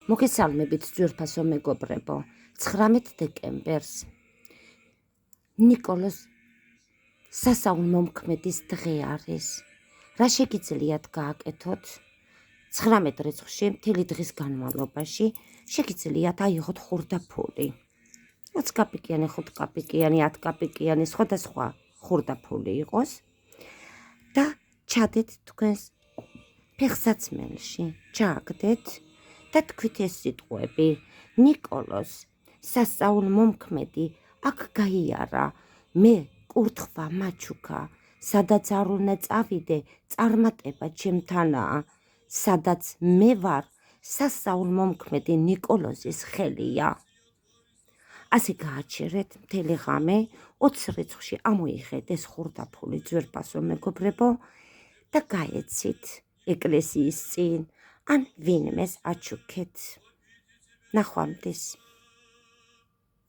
მოგესალმებით ძვირფასო მეგობრებო, 19 დეკემბერს ნიკოლოზ სასაულმომქმედის დღე არის. რა შეგიძლიათ გააკეთოთ 19 რიცხვში მთელი დღის განმავლობაში? შეგიძლიათ აიღოთ ხურდაფული. 20 კაპიკიანი, 5 კაპიკიანი, 10 კაპიკიანი, სხვადასხვა ხურდაფული იყოს და ჩადეთ თქვენს ფეხსაცმელში, ჩააგდეთ და თქვით ეს სიტყვები: ნიკოლოზ სასაულმომქმედი აქ გაიარა, მე კურთხვა მაჩუქა, სადაც არ უნდა წავიდე, წარმატება ჩემთანაა, სადაც მე ვარ, სასაულმომქმედი ნიკოლოზის ხელია. ასე გააჩერეთ მთელი ღამე, 20 რიცხვში ამოიღეთ ეს ხურდაფული ძვირფასო მეგობრებო და გაეცით ეკლესიის წინ ან ვინმეს აჩუქეთ. ნახვამდის.